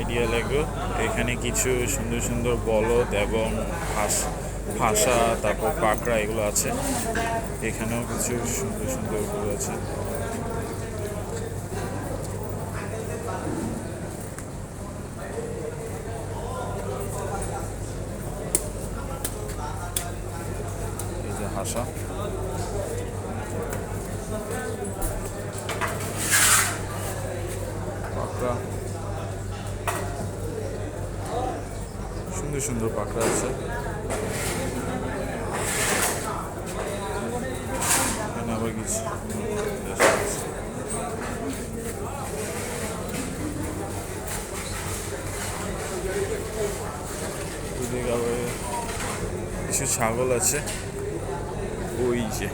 Ideal agro. এখানে কিছু সুন্দর সুন্দর বলদ এবং হাঁসা, তারপর পাকড়া এগুলো আছে। এখানেও কিছু সুন্দর সুন্দর গরু আছে। এই যে হাঁসা, পাকড়া, সুন্দর সুন্দর পাকড়া আছে। এখানে আবার কিছু কিছু ছাগল আছে। ওই যে